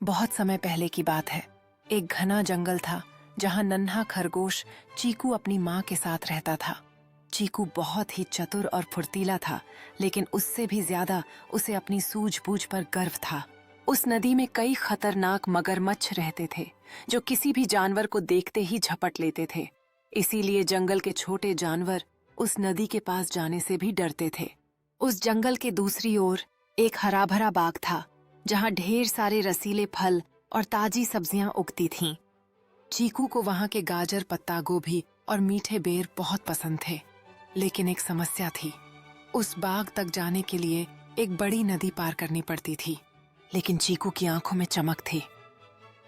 बहुत समय पहले की बात है। एक घना जंगल था जहां नन्हा खरगोश चीकू अपनी माँ के साथ रहता था। चीकू बहुत ही चतुर और फुर्तीला था, लेकिन उससे भी ज्यादा उसे अपनी सूझबूझ पर गर्व था। उस नदी में कई खतरनाक मगरमच्छ रहते थे जो किसी भी जानवर को देखते ही झपट लेते थे। इसीलिए जंगल के छोटे जानवर उस नदी के पास जाने से भी डरते थे। उस जंगल के दूसरी ओर एक हरा भरा बाग था जहां ढेर सारे रसीले फल और ताजी सब्जियां उगती थीं। चीकू को वहां के गाजर, पत्ता गोभी और मीठे बेर बहुत पसंद थे। लेकिन एक समस्या थी। उस बाग तक जाने के लिए एक बड़ी नदी पार करनी पड़ती थी। लेकिन चीकू की आंखों में चमक थी।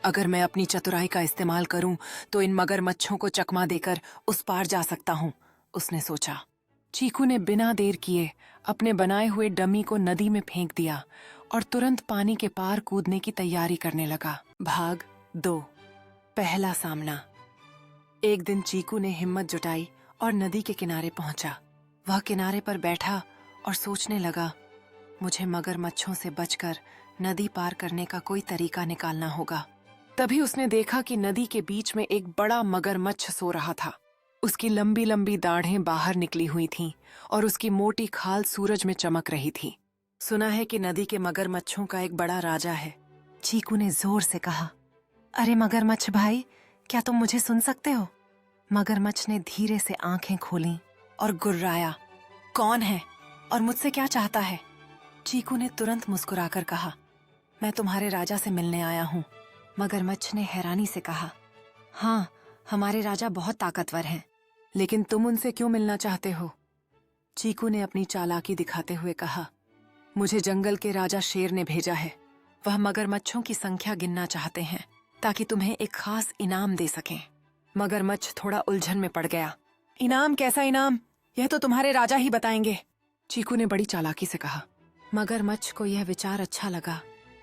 अगर मैं अपनी चतुराई का इस्तेमाल करूं तो इन मगरमच्छों को चकमा देकर उस पार जा सकता हूं, उसने सोचा। चीकू ने बिना देर किए अपने बनाए हुए डमी को नदी में फेंक दिया और तुरंत पानी के पार कूदने की तैयारी करने लगा। भाग 2, पहला सामना। एक दिन चीकू ने हिम्मत जुटाई और नदी के किनारे पहुंचा। वह किनारे पर बैठा और सोचने लगा, मुझे मगरमच्छों से बचकर नदी पार करने का कोई तरीका निकालना होगा। तभी उसने देखा कि नदी के बीच में एक बड़ा मगरमच्छ सो रहा था। उसकी लंबी लंबी दाढ़ें बाहर निकली हुई थीं और उसकी मोटी खाल सूरज में चमक रही थी। सुना है कि नदी के मगरमच्छों का एक बड़ा राजा है, चीकू ने जोर से कहा। अरे मगरमच्छ भाई, क्या तुम मुझे सुन सकते हो? मगरमच्छ ने धीरे से आंखें खोलीं और गुर्राया। कौन है और मुझसे क्या चाहता है? चीकू ने तुरंत मुस्कुराकर कहा, मैं तुम्हारे राजा से मिलने आया हूँ। मगरमच्छ ने हैरानी से कहा, हाँ, हमारे राजा बहुत ताकतवर हैं, लेकिन तुम उनसे क्यों मिलना चाहते हो? चीकू ने अपनी चालाकी दिखाते हुए कहा, मुझे जंगल के राजा शेर ने भेजा है। वह मगरमच्छों की संख्या गिनना चाहते हैं ताकि तुम्हें एक खास इनाम दे सकें। मगरमच्छ थोड़ा उलझन में पड़ गया। इनाम? कैसा इनाम? यह तो तुम्हारे राजा ही बताएंगे, चीकू ने बड़ी चालाकी से कहा। मगरमच्छ को यह विचार अच्छा लगा।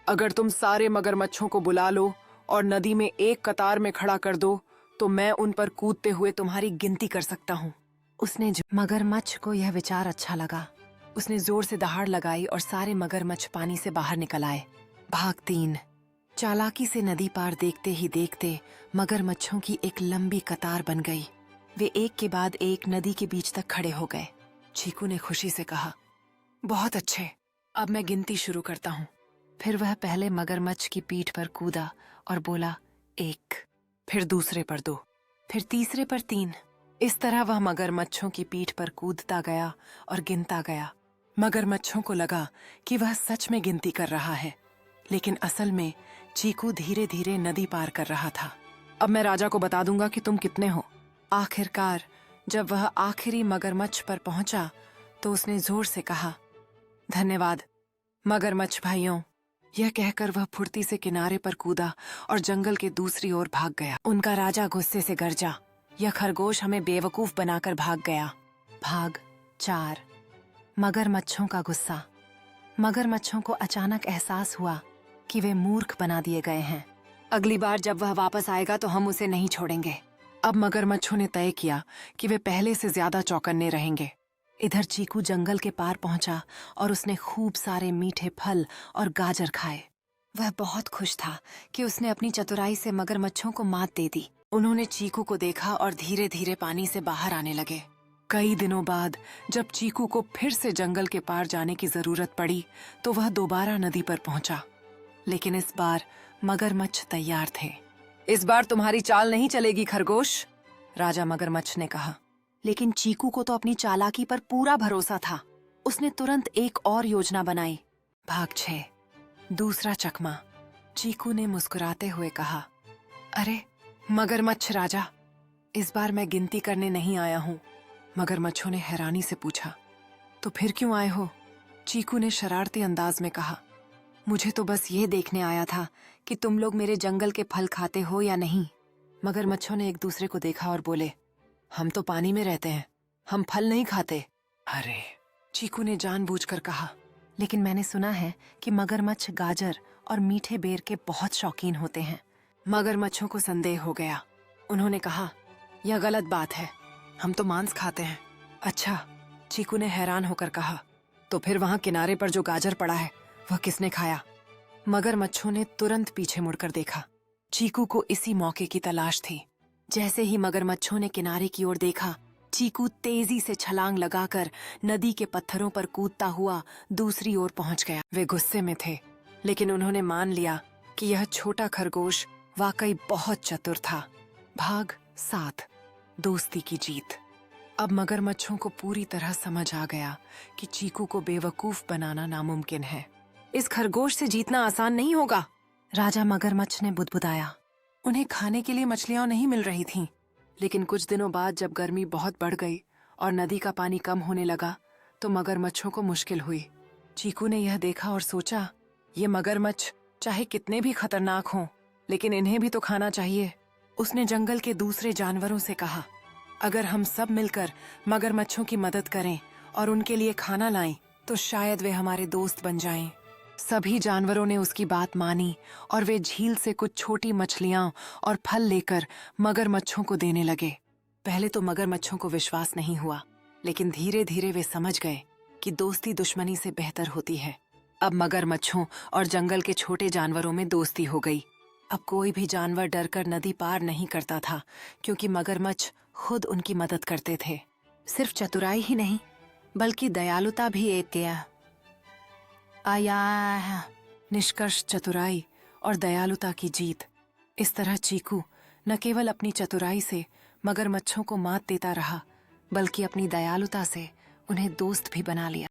अगर तुम सारे मगरमच्छों को बुला लो और नदी में एक कतार में खड़ा कर दो तो मैं उन पर कूदते हुए तुम्हारी गिनती कर सकता हूँ, मगरमच्छ को यह विचार अच्छा लगा। उसने जोर से दहाड़ लगाई और सारे मगरमच्छ पानी से बाहर निकल आए। भाग 3। चालाकी से नदी पार देखते ही देखते मगरमच्छों की एक लंबी कतार बन गई। वे एक के बाद एक नदी के बीच तक खड़े हो गए। चीकू ने खुशी से कहा, बहुत अच्छे, अब मैं गिनती शुरू करता हूँ। फिर वह पहले मगरमच्छ की पीठ पर कूदा और बोला, 1, फिर दूसरे पर 2, फिर तीसरे पर 3। इस तरह वह मगरमच्छों की पीठ पर कूदता गया और गिनता गया। मगरमच्छों को लगा कि वह सच में गिनती कर रहा है, लेकिन असल में चीकू धीरे धीरे नदी पार कर रहा था। अब मैं राजा को बता दूंगा कि तुम कितने हो। आखिरकार जब वह आखिरी मगरमच्छ पर पहुंचा तो उसने जोर से कहा, धन्यवाद मगरमच्छ भाइयों। यह कहकर वह फुर्ती से किनारे पर कूदा और जंगल के दूसरी ओर भाग गया। उनका राजा गुस्से से गरजा, यह खरगोश हमें बेवकूफ बनाकर भाग गया। भाग 4। मगरमच्छों का गुस्सा। मगरमच्छों को अचानक एहसास हुआ कि वे मूर्ख बना दिए गए हैं। अगली बार जब वह वापस आएगा तो हम उसे नहीं छोड़ेंगे। अब मगरमच्छों ने तय किया कि वे पहले से ज्यादा चौकन्ने रहेंगे। इधर चीकू जंगल के पार पहुंचा और उसने खूब सारे मीठे फल और गाजर खाए। वह बहुत खुश था कि उसने अपनी चतुराई से मगरमच्छों को मात दे दी। उन्होंने चीकू को देखा और धीरे धीरे पानी से बाहर आने लगे। कई दिनों बाद जब चीकू को फिर से जंगल के पार जाने की जरूरत पड़ी तो वह दोबारा नदी पर पहुंचा, लेकिन इस बार मगरमच्छ तैयार थे। इस बार तुम्हारी चाल नहीं चलेगी खरगोश, राजा मगरमच्छ ने कहा। लेकिन चीकू को तो अपनी चालाकी पर पूरा भरोसा था। उसने तुरंत एक और योजना बनाई। भाग 6। दूसरा चकमा। चीकू ने मुस्कुराते हुए कहा, अरे मगरमच्छ राजा, इस बार मैं गिनती करने नहीं आया हूँ। मगरमच्छों ने हैरानी से पूछा, तो फिर क्यों आए हो? चीकू ने शरारती अंदाज में कहा, मुझे तो बस ये देखने आया था कि तुम लोग मेरे जंगल के फल खाते हो या नहीं। मगरमच्छों ने एक दूसरे को देखा और बोले, हम तो पानी में रहते हैं, हम फल नहीं खाते। अरे, चीकू ने जानबूझकर कहा, लेकिन मैंने सुना है कि मगरमच्छ गाजर और मीठे बेर के बहुत शौकीन होते हैं। मगरमच्छों को संदेह हो गया। उन्होंने कहा, यह गलत बात है, हम तो मांस खाते हैं। अच्छा, चीकू ने हैरान होकर कहा, तो फिर वहां किनारे पर जो गाजर पड़ा है वह किसने खाया? मगरमच्छों ने तुरंत पीछे मुड़कर देखा। चीकू को इसी मौके की तलाश थी। जैसे ही मगरमच्छों ने किनारे की ओर देखा, चीकू तेजी से छलांग लगाकर नदी के पत्थरों पर कूदता हुआ दूसरी ओर पहुंच गया। वे गुस्से में थे, लेकिन उन्होंने मान लिया कि यह छोटा खरगोश वाकई बहुत चतुर था। भाग 7, दोस्ती की जीत। अब मगरमच्छों को पूरी तरह समझ आ गया कि चीकू को बेवकूफ बनाना नामुमकिन है। इस खरगोश से जीतना आसान नहीं होगा, राजा मगरमच्छ ने बुदबुदाया। उन्हें खाने के लिए मछलियां नहीं मिल रही थीं, लेकिन कुछ दिनों बाद जब गर्मी बहुत बढ़ गई और नदी का पानी कम होने लगा, तो मगरमच्छों को मुश्किल हुई। चीकू ने यह देखा और सोचा, ये मगरमच्छ चाहे कितने भी खतरनाक हों, लेकिन इन्हें भी तो खाना चाहिए। उसने जंगल के दूसरे जानवरों से कहा, अगर हम सब मिलकर मगरमच्छों की मदद करें और उनके लिए खाना लाएं, तो शायद वे हमारे दोस्त बन जाएं। सभी जानवरों ने उसकी बात मानी और वे झील से कुछ छोटी मछलियां और फल लेकर मगरमच्छों को देने लगे। पहले तो मगरमच्छों को विश्वास नहीं हुआ, लेकिन धीरे धीरे वे समझ गए कि दोस्ती दुश्मनी से बेहतर होती है। अब मगरमच्छों और जंगल के छोटे जानवरों में दोस्ती हो गई। अब कोई भी जानवर डरकर नदी पार नहीं करता था, क्योंकि मगरमच्छ खुद उनकी मदद करते थे। सिर्फ चतुराई ही नहीं, बल्कि दयालुता भी एक गया। आया निष्कर्ष चतुराई और दयालुता की जीत। इस तरह चीकू न केवल अपनी चतुराई से मगरमच्छों को मात देता रहा, बल्कि अपनी दयालुता से उन्हें दोस्त भी बना लिया।